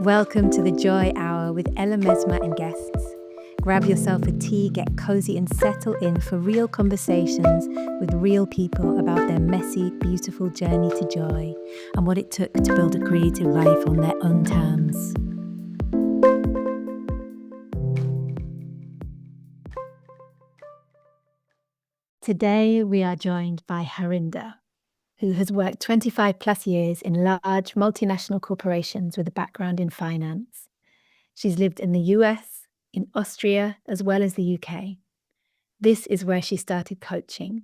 Welcome to the Joy Hour with Ella Mesma and guests. Grab yourself a tea, get cozy and settle in for real conversations with real people about their messy, beautiful journey to joy and what it took to build a creative life on their own terms. Today we are joined by Harinder, who has worked 25 plus years in large multinational corporations with a background in finance. She's lived in the US, in Austria, as well as the UK. This is where she started coaching.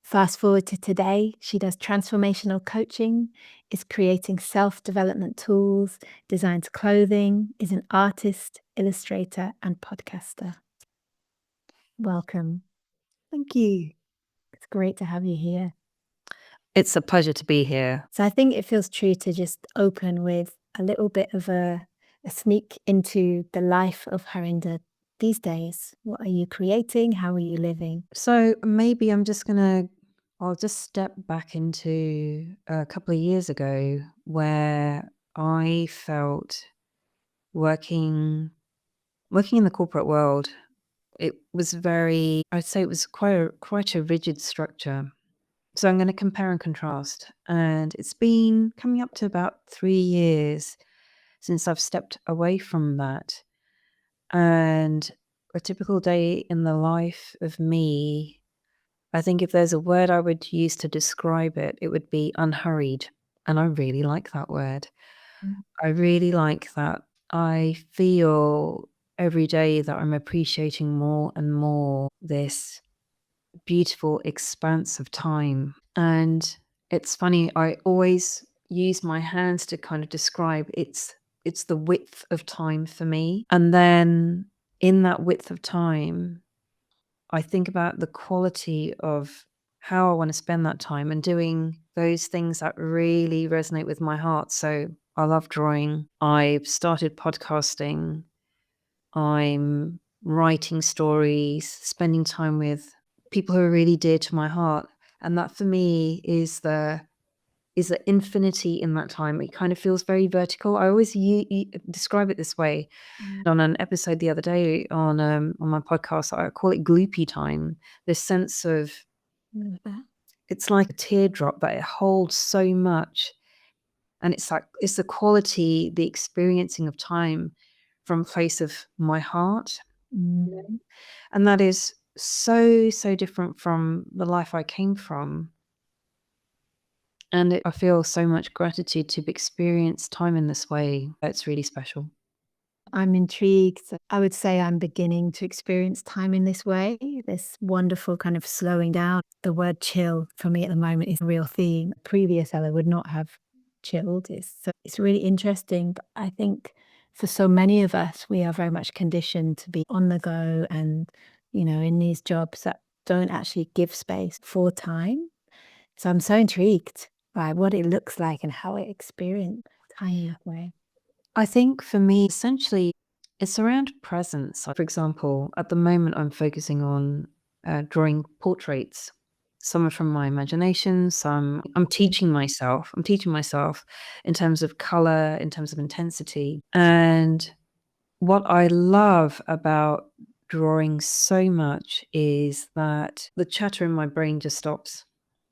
Fast forward to today, she does transformational coaching, is creating self-development tools, designs clothing, is an artist, illustrator, and podcaster. Welcome. Thank you. It's great to have you here. It's a pleasure to be here. So I think it feels true to just open with a little bit of a sneak into the life of Harinder these days. What are you creating? How are you living? So maybe I'll just step back into a couple of years ago where I felt working in the corporate world, it was I'd say it was quite a rigid structure. So I'm going to compare and contrast. And it's been coming up to about 3 years since I've stepped away from that. And a typical day in the life of me, I think if there's a word I would use to describe it, it would be unhurried. And I really like that word. I really like that. I feel every day that I'm appreciating more and more this beautiful expanse of time. And it's funny, I always use my hands to kind of describe it's the width of time for me. And then in that width of time, I think about the quality of how I want to spend that time and doing those things that really resonate with my heart. So I love drawing. I've started podcasting. I'm writing stories, spending time with people who are really dear to my heart. And that for me is the infinity in that time. It kind of feels very vertical. I always describe it this way. On an episode the other day on my podcast, I call it Gloopy time. This sense of it's like a teardrop, but it holds so much. And it's the quality, the experiencing of time from a place of my heart. And that is so different from the life I came from. And I feel so much gratitude to experience time in this way. It's really special. I'm intrigued. I would say I'm beginning to experience time in this way, this wonderful kind of slowing down. The word chill for me at the moment is a real theme. Previous Ella would not have chilled. It's really interesting. But I think for so many of us, we are very much conditioned to be on the go and, in these jobs that don't actually give space for time. So I'm so intrigued by what it looks like and how I experience time in that way. I think for me, essentially, it's around presence. For example, at the moment, I'm focusing on drawing portraits. Some are from my imagination. Some I'm teaching myself. In terms of color, in terms of intensity. And what I love about drawing so much is that the chatter in my brain just stops.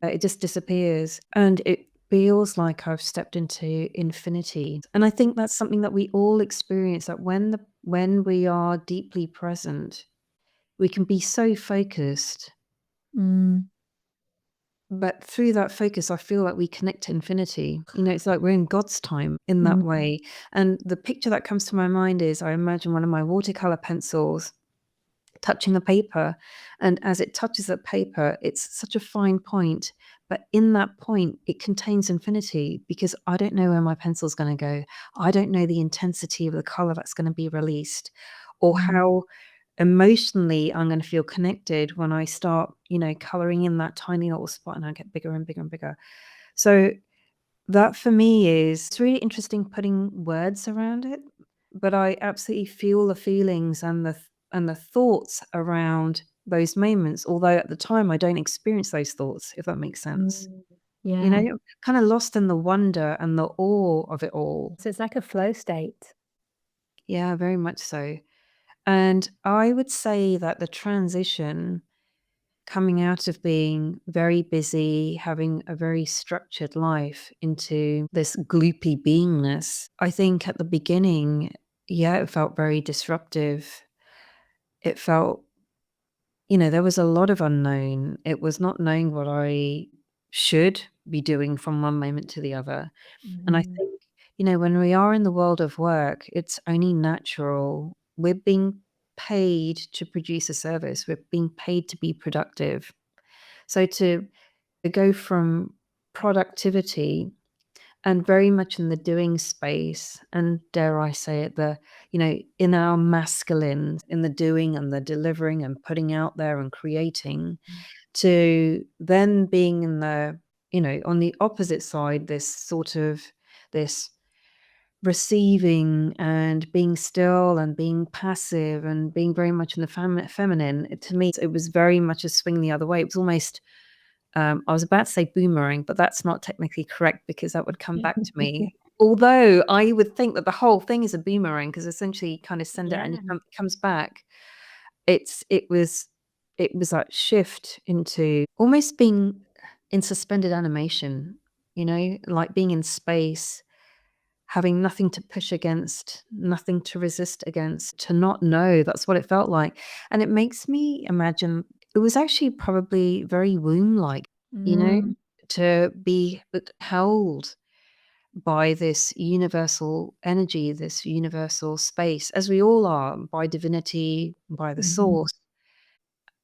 It just disappears. And it feels like I've stepped into infinity. And I think that's something that we all experience, that when we are deeply present, we can be so focused. But through that focus, I feel like we connect to infinity. It's like we're in God's time in that way. And the picture that comes to my mind is I imagine one of my watercolor pencils touching the paper. And as it touches the paper, it's such a fine point. But in that point, it contains infinity because I don't know where my pencil's going to go. I don't know the intensity of the color that's going to be released or how emotionally I'm going to feel connected when I start, coloring in that tiny little spot and I get bigger and bigger and bigger. So that for me it's really interesting putting words around it, but I absolutely feel the feelings and the thoughts around those moments, although at the time I don't experience those thoughts, if that makes sense. you Yeah. know, kind of lost in the wonder and the awe of it all. So it's like a flow state. Yeah, very much so. And I would say that the transition coming out of being very busy, having a very structured life into this gloopy beingness, I think at the beginning, yeah, it felt very disruptive. It felt, there was a lot of unknown. It was not knowing what I should be doing from one moment to the other. And I Mhm. think, when we are in the world of work, it's only natural. We're being paid to produce a service. We're being paid to be productive. So to go from productivity and very much in the doing space, and dare I say it, in our masculine, in the doing and the delivering and putting out there and creating, to then being in the, on the opposite side, this receiving and being still and being passive and being very much in the feminine. To me, it was very much a swing the other way. It was almost, I was about to say boomerang, but that's not technically correct because that would come back to me. Although I would think that the whole thing is a boomerang because essentially you kind of send it and Yeah. it comes back. It was that shift into almost being in suspended animation, like being in space, having nothing to push against, nothing to resist against, to not know. That's what it felt like. And it makes me imagine it was actually probably very womb-like, you know, Mm. to be held by this universal energy, this universal space, as we all are, by divinity, by the Mhm. source,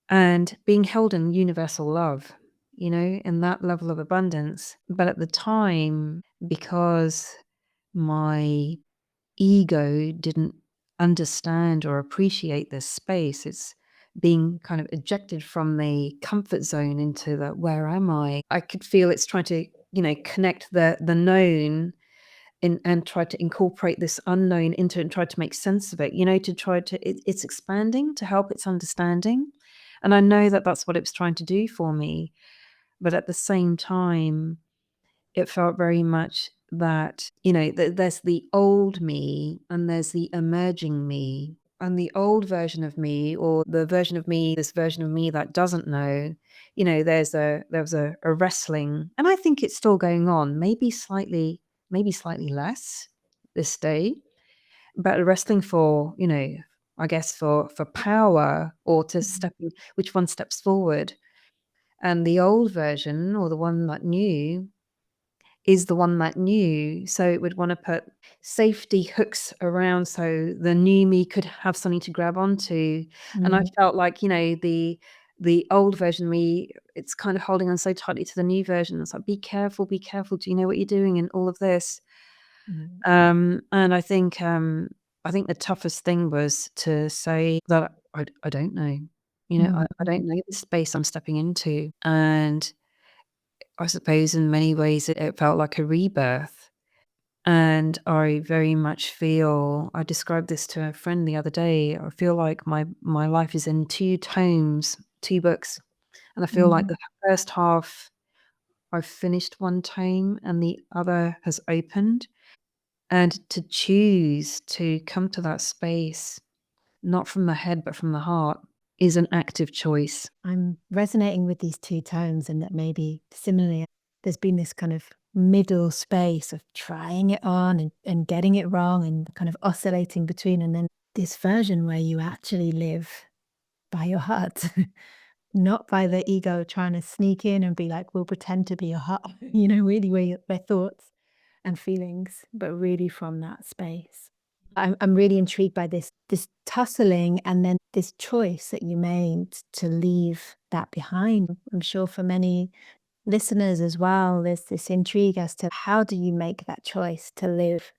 and being held in universal love, in that level of abundance. But at the time, because my ego didn't understand or appreciate this space, it's being kind of ejected from the comfort zone into the where am I could feel it's trying to, connect the known and try to incorporate this unknown into it and try to make sense of it, to try to it's expanding to help its understanding. And I know that that's what it was trying to do for me. But at the same time, it felt very much that, there's the old me and there's the emerging me. And the old version of me, or the version of me, this version of me that doesn't know, there was a wrestling, and I think it's still going on, maybe slightly less this day, but wrestling for, I guess for power or to Mhm. step in, which one steps forward. And the old version, or the one that knew, is the one that knew, so it would wanna put safety hooks around so the new me could have something to grab onto. And I Mhm. felt like, the old version of me, it's kind of holding on so tightly to the new version. It's like, be careful, do you know what you're doing?" And all of this. Mhm. And I think the toughest thing was to say that I don't know. I Mhm. don't know the space I'm stepping into. And I suppose in many ways it felt like a rebirth. And I very much feel, I described this to a friend the other day, I feel like my life is in 2 tomes, 2 books, and I feel like Mhm. the first half, I've finished one tome and the other has opened. And to choose to come to that space, not from the head but from the heart, is an active choice. I'm resonating with these two tones, and that maybe similarly, there's been this kind of middle space of trying it on and getting it wrong and kind of oscillating between, and then this version where you actually live by your heart, not by the ego trying to sneak in and be like, we'll pretend to be your heart, really where thoughts and feelings, but really from that space. I'm really intrigued by this tussling and then this choice that you made to leave that behind. I'm sure for many listeners as well, there's this intrigue as to how do you make that choice to live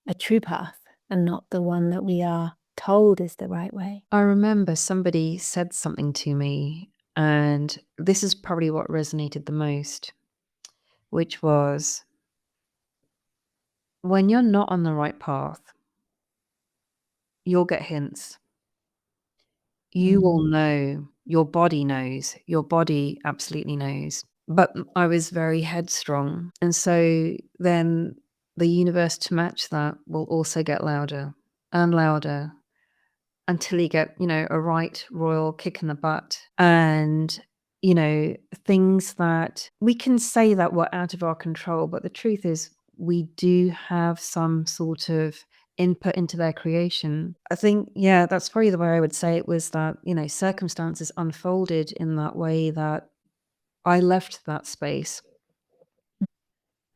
a true path and not the one that we are told is the right way. I remember somebody said something to me, and this is probably what resonated the most, which was, when you're not on the right path, you'll get hints. You will Mm, know, your body knows, your body absolutely knows. But I was very headstrong. And so then the universe, to match that, will also get louder and louder until you get, a right royal kick in the butt. And, things that we can say that were out of our control, but the truth is we do have some sort of input into their creation. I think, yeah, that's probably the way I would say it, was that, circumstances unfolded in that way that I left that space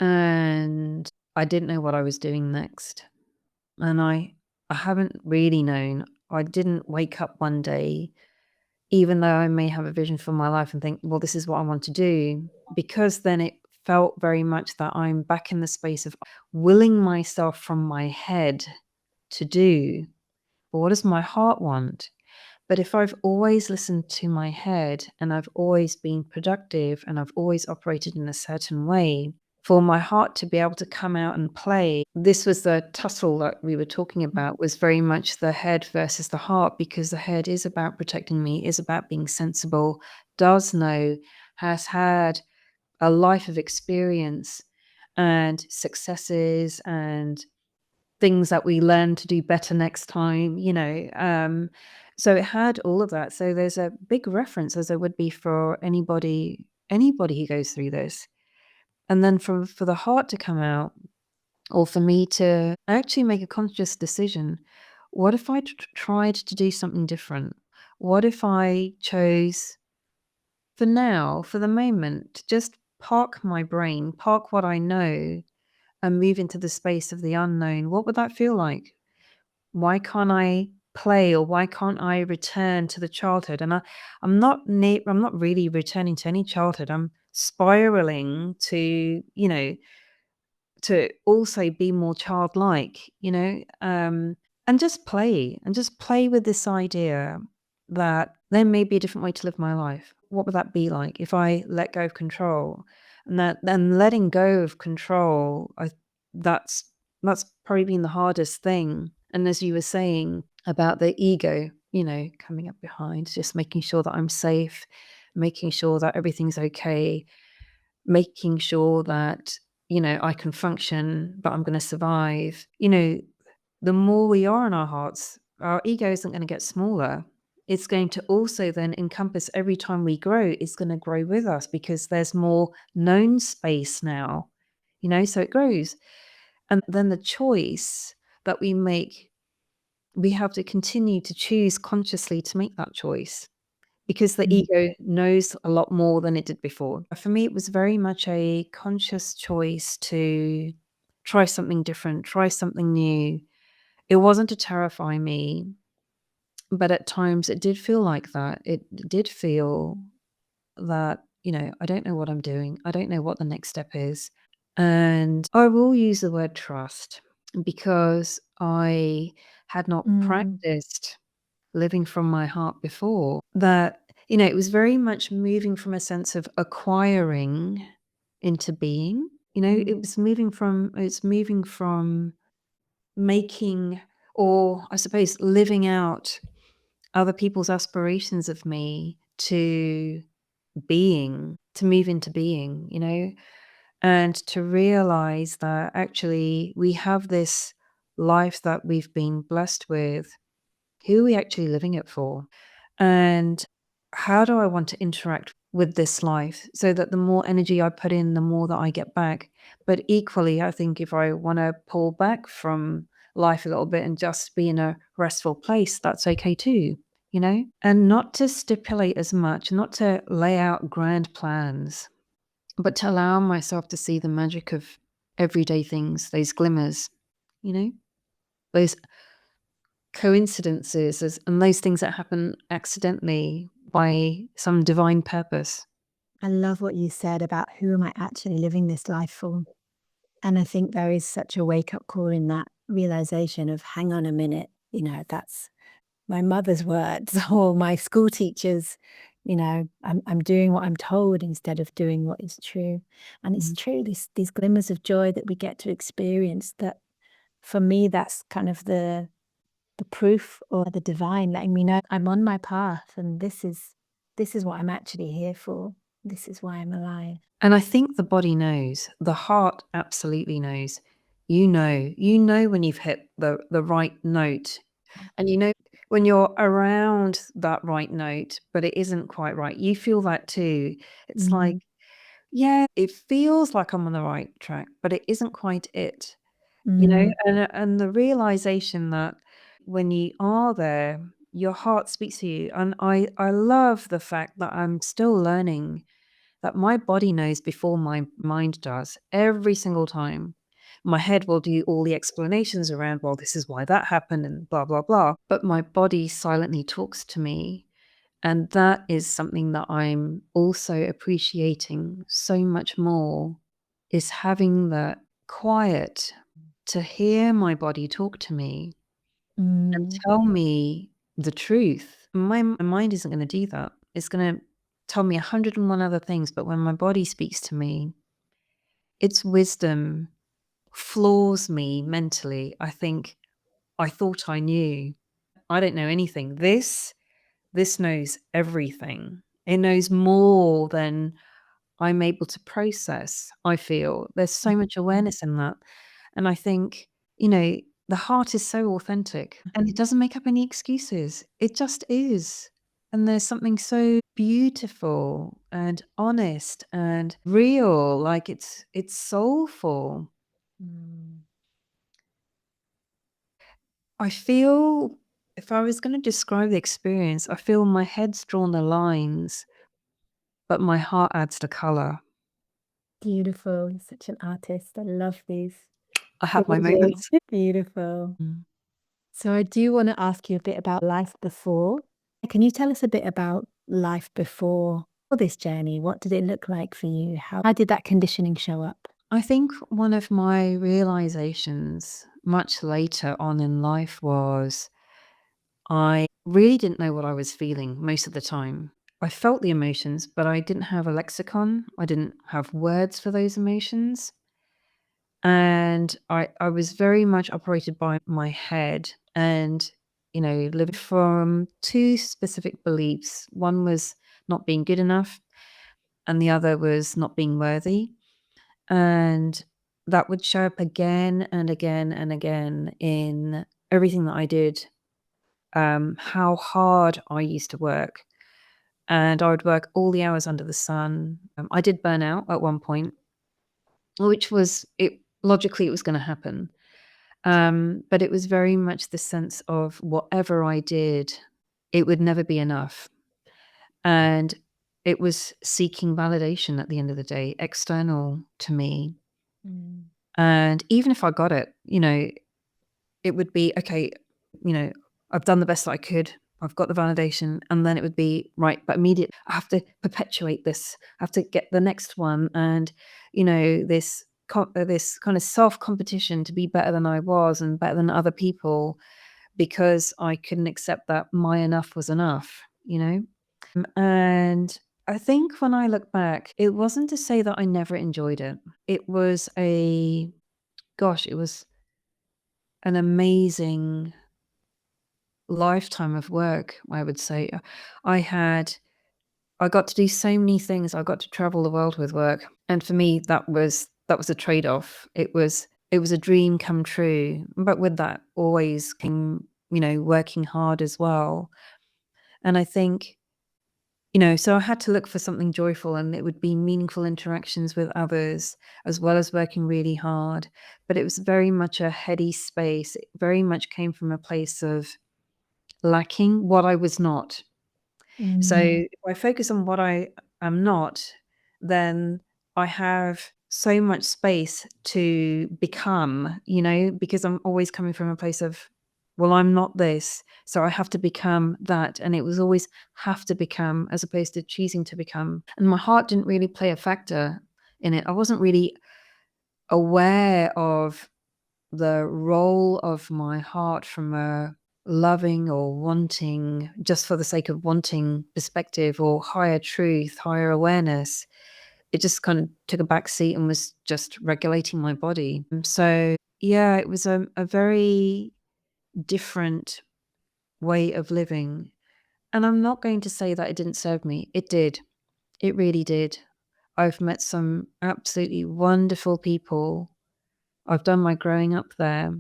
and I didn't know what I was doing next. And I haven't really known. I didn't wake up one day, even though I may have a vision for my life and think, well, this is what I want to do, because then it felt very much that I'm back in the space of willing myself from my head to do. But what does my heart want? But if I've always listened to my head and I've always been productive and I've always operated in a certain way, for my heart to be able to come out and play, this was the tussle that we were talking about, was very much the head versus the heart, because the head is about protecting me, is about being sensible, does know, has had a life of experience and successes and things that we learn to do better next time, so it had all of that. So there's a big reference, as there would be for anybody who goes through this. And then for the heart to come out, or for me to actually make a conscious decision, what if I tried to do something different? What if I chose, for now, for the moment, to just park my brain, park what I know, and move into the space of the unknown? What would that feel like? Why can't I play, or why can't I return to the childhood? And I'm not really returning to any childhood. I'm spiraling to, to also be more childlike, and just play with this idea that there may be a different way to live my life. What would that be like if I let go of control? And that then letting go of control, that's that's probably been the hardest thing. And as you were saying about the ego, coming up behind, just making sure that I'm safe, making sure that everything's okay, making sure that, I can function, but I'm going to survive. The more we are in our hearts, our ego isn't going to get smaller. It's going to also then encompass, every time we grow, it's going to grow with us, because there's more known space now, so it grows. And then the choice that we make, we have to continue to choose consciously to make that choice, because the ego knows a lot more than it did before. For me, it was very much a conscious choice to try something different, try something new. It wasn't to terrify me, but at times it did feel like that. It did feel that, I don't know what I'm doing. I don't know what the next step is. And I will use the word trust, because I had not practiced living from my heart before. That, it was very much moving from a sense of acquiring into being. It's moving from making, or I suppose living out other people's aspirations of me, to being, to move into being, and to realize that actually we have this life that we've been blessed with. Who are we actually living it for? And how do I want to interact with this life, so that the more energy I put in, the more that I get back? But equally, I think if I want to pull back from life a little bit and just be in a restful place, that's okay too, And not to stipulate as much, not to lay out grand plans, but to allow myself to see the magic of everyday things, those glimmers, you know, those coincidences, and those things that happen accidentally by some divine purpose. I love what you said about who am I actually living this life for? And I think there is such a wake-up call in that realization of, hang on a minute, that's my mother's words or my school teachers, I'm doing what I'm told instead of doing what is true. And it's true, these glimmers of joy that we get to experience, that for me, that's kind of the proof, or the divine letting me know I'm on my path, and this is what I'm actually here for. This is why I'm alive. And I think the body knows. The heart absolutely knows. You know when you've hit the right note, and you know when you're around that right note, but it isn't quite right. You feel that too. It's like, Mm, yeah, it feels like I'm on the right track, but it isn't quite it, mm, and the realization that when you are there, your heart speaks to you. And I love the fact that I'm still learning that my body knows before my mind does every single time. My head will do all the explanations around, well, this is why that happened and blah, blah, blah. But my body silently talks to me. And that is something that I'm also appreciating so much more, is having that quiet to hear my body talk to me and mm. tell me the truth. My mind isn't going to do that. It's going to tell me 101 other things, but when my body speaks to me, its wisdom floors me mentally. I think, I thought I knew. I don't know anything. This knows everything. It knows more than I'm able to process, I feel. There's so much awareness in that. And I think, the heart is so authentic and it doesn't make up any excuses. It just is. And there's something so beautiful and honest and real, like it's soulful. Mm. I feel, if I was going to describe the experience, I feel my head's drawn the lines, but my heart adds the color. Beautiful. You're such an artist. I love these I have my images. moments. Beautiful. Mm. So I do want to ask you a bit about life before. Can you tell us a bit about life before this journey? What did it look like for you? How did that conditioning show up? I think one of my realizations much later on in life was I really didn't know what I was feeling most of the time. I felt the emotions, but I didn't have a lexicon. I didn't have words for those emotions. And I was very much operated by my head and, living from two specific beliefs. One was not being good enough, and the other was not being worthy. And that would show up again and again and again in everything that I did. How hard I used to work, and I would work all the hours under the sun. I did burn out at one point, which was it. Logically, it was going to happen, but it was very much the sense of whatever I did, it would never be enough, and it was seeking validation at the end of the day, external to me. Mm, And even if I got it, it would be, okay, you know, I've done the best that I could. I've got the validation. And then it would be, right, but immediate, I have to perpetuate this. I have to get the next one. And, this kind of self competition to be better than I was and better than other people, because I couldn't accept that my enough was enough. And I think when I look back, it wasn't to say that I never enjoyed it. It was it was an amazing lifetime of work, I would say. I had I got to do so many things. I got to travel the world with work, and for me, that was a trade-off. It was a dream come true, but with that always came, working hard as well. And I think, so I had to look for something joyful, and it would be meaningful interactions with others, as well as working really hard. But it was very much a heady space. It very much came from a place of lacking what I was not. So mm, if I focus on what I am not, then I have so much space to become, because I'm always coming from a place of, well, I'm not this, so I have to become that. And it was always have to become as opposed to choosing to become. And my heart didn't really play a factor in it. I wasn't really aware of the role of my heart from a loving or wanting, just for the sake of wanting perspective or higher truth, higher awareness. It just kind of took a back seat and was just regulating my body. So, yeah, it was a very different way of living. And I'm not going to say that it didn't serve me. It did. It really did. I've met some absolutely wonderful people. I've done my growing up there,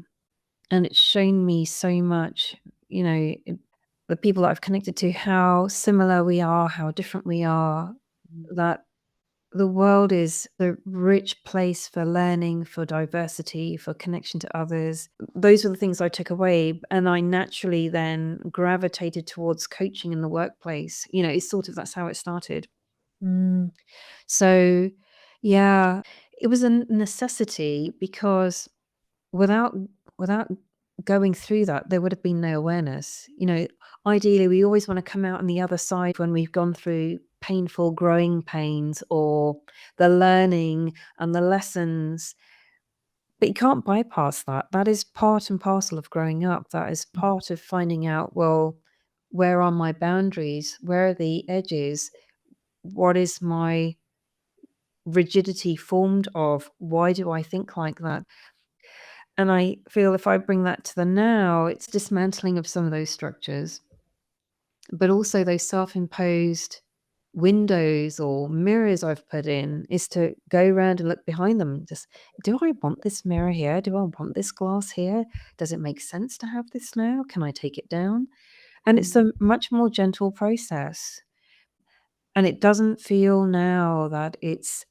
and it's shown me so much, the people that I've connected to, how similar we are, how different we are, that the world is a rich place for learning, for diversity, for connection to others. Those were the things I took away, and I naturally then gravitated towards coaching in the workplace. It's sort of that's how it started. Mm. So, yeah, it was a necessity because without without going through that, there would have been no awareness. Ideally, we always want to come out on the other side when we've gone through painful growing pains or the learning and the lessons, but you can't bypass that. That is part and parcel of growing up. That is part of finding out, well, where are my boundaries? Where are the edges? What is my rigidity formed of? Why do I think like that? And I feel if I bring that to the now, it's dismantling of some of those structures, but also those self-imposed windows or mirrors I've put in is to go around and look behind them. Just, do I want this mirror here? Do I want this glass here? Does it make sense to have this now? Can I take it down? And it's a much more gentle process. And it doesn't feel now that it's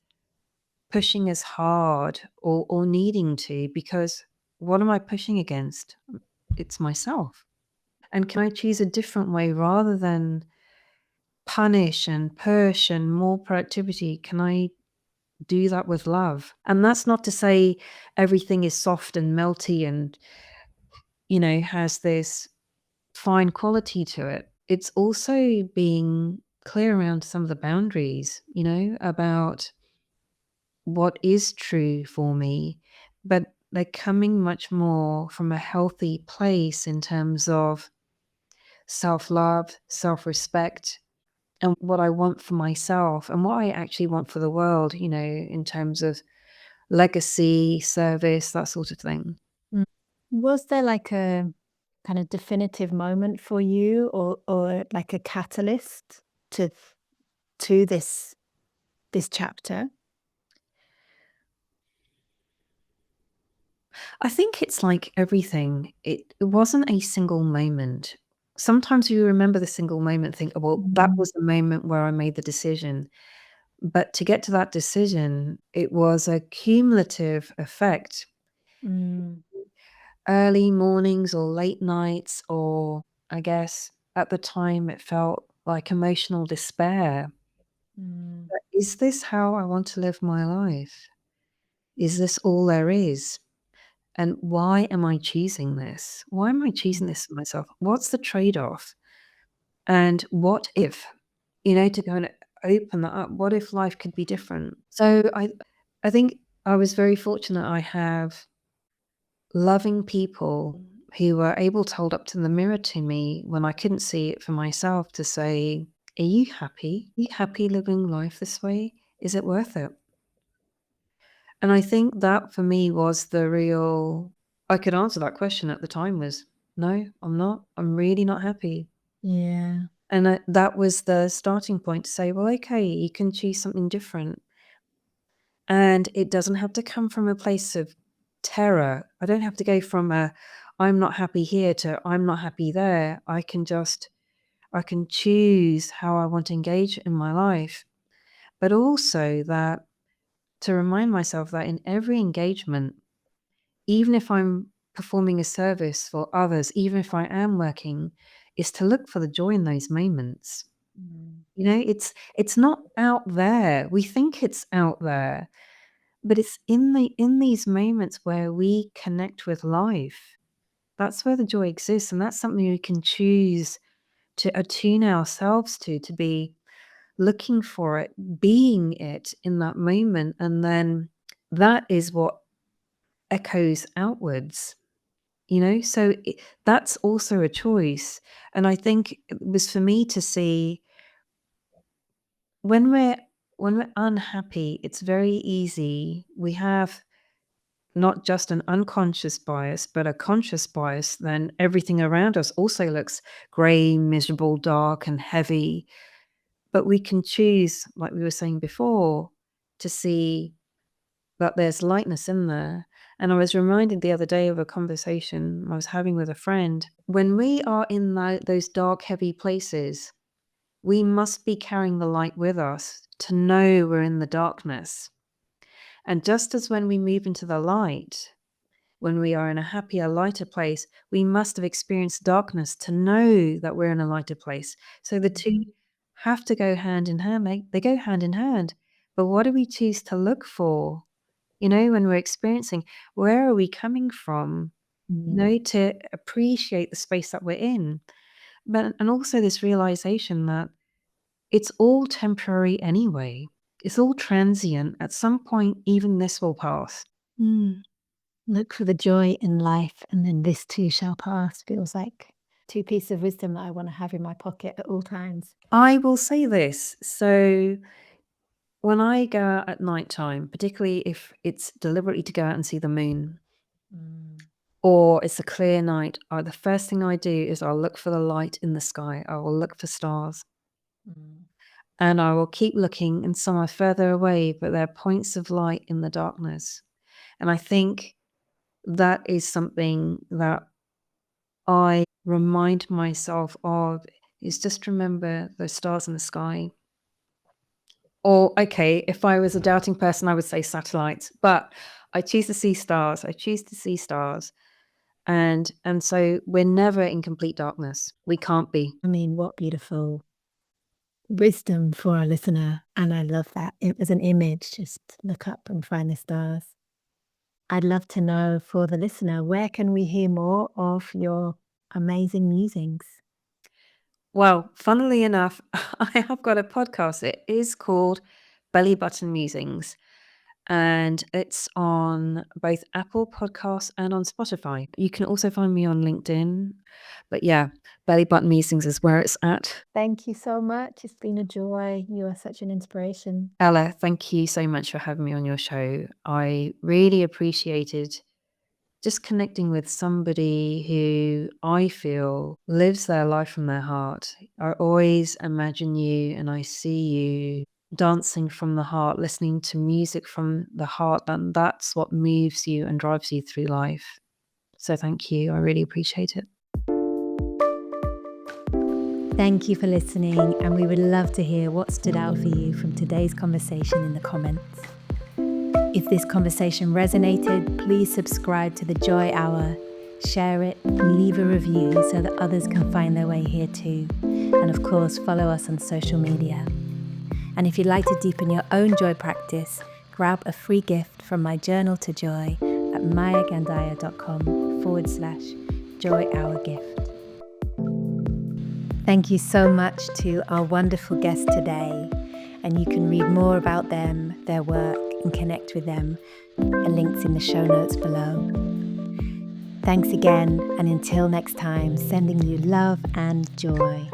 pushing as hard or needing to, because what am I pushing against? It's myself. And can I choose a different way rather than punish and push and more productivity? Can I do that with love? And that's not to say everything is soft and melty and, has this fine quality to it. It's also being clear around some of the boundaries, about what is true for me, but they're coming much more from a healthy place in terms of self-love, self-respect, and what I want for myself and what I actually want for the world, in terms of legacy, service, that sort of thing. Was there like a kind of definitive moment for you or like a catalyst to this chapter? I think it's like everything. It wasn't a single moment. Sometimes you remember the single moment, think, "Oh, well, that was the moment where I made the decision." But to get to that decision, it was a cumulative effect. Mm, Early mornings or late nights, or I guess at the time it felt like emotional despair. mm, But is this how I want to live my life? Is this all there is? And why am I choosing this? Why am I choosing this for myself? What's the trade-off? And what if, to kind of open that up, what if life could be different? So I think I was very fortunate I have loving people who were able to hold up to the mirror to me when I couldn't see it for myself to say, "Are you happy? Are you happy living life this way? Is it worth it?" And I think that for me was the real I could answer that question at the time was, "No, I'm not. I'm really not happy." yeah. And that was the starting point to say, "Well, okay, you can choose something different." And it doesn't have to come from a place of terror. I don't have to go from a "I'm not happy here" to "I'm not happy there." I can choose how I want to engage in my life, but also that to remind myself that in every engagement, even if I'm performing a service for others, even if I am working, is to look for the joy in those moments. Mm, It's not out there. We think it's out there, but it's in these moments where we connect with life. That's where the joy exists, and that's something we can choose to attune ourselves to be looking for it, being it in that moment, and then that is what echoes outwards. So that's also a choice. And I think it was for me to see when we're unhappy, it's very easy. We have not just an unconscious bias, but a conscious bias. Then everything around us also looks grey, miserable, dark, and heavy. But we can choose, like we were saying before, to see that there's lightness in there. And I was reminded the other day of a conversation I was having with a friend. When we are in those dark, heavy places, we must be carrying the light with us to know we're in the darkness. And just as when we move into the light, when we are in a happier, lighter place, we must have experienced darkness to know that we're in a lighter place. So the two have to go hand in hand. They go hand in hand. But what do we choose to look for? When we're experiencing, where are we coming from? To appreciate the space that we're in. And also this realization that it's all temporary anyway. It's all transient. At some point, even this will pass. Look for the joy in life, and then this too shall pass. Feels like 2 pieces of wisdom that I want to have in my pocket at all times. I will say this. So when I go out at nighttime, particularly if it's deliberately to go out and see the moon, or it's a clear night, the first thing I do is I'll look for the light in the sky. I will look for stars. And I will keep looking, and some are further away, but there are points of light in the darkness. And I think that is something that I remind myself of, is just remember those stars in the sky. Or, okay, if I was a doubting person, I would say satellites, but I choose to see stars. I choose to see stars. And so we're never in complete darkness. We can't be. I mean, what beautiful wisdom for our listener. And I love that. It was an image. Just look up and find the stars. I'd love to know, for the listener, where can we hear more of your amazing musings? Well, funnily enough, I have got a podcast. It is called Belly Button Musings, and it's on both Apple Podcasts and on Spotify. You can also find me on LinkedIn. But yeah, Belly Button Musings is where it's at. Thank you so much. It's been a joy. You are such an inspiration. Ella, thank you so much for having me on your show. I really appreciated just connecting with somebody who I feel lives their life from their heart. I always imagine you and I see you dancing from the heart, listening to music from the heart, and that's what moves you and drives you through life. So thank you. I really appreciate it. Thank you for listening, and we would love to hear what stood out for you from today's conversation in the comments. If this conversation resonated, please subscribe to the Joy Hour, share it, and leave a review so that others can find their way here too. And of course, follow us on social media. And if you'd like to deepen your own joy practice, grab a free gift from my Journal to Joy at mayagandaya.com/Joy Hour Gift. Thank you so much to our wonderful guests today, and you can read more about them, their work, and connect with them at links in the show notes below. Thanks again, and until next time, sending you love and joy.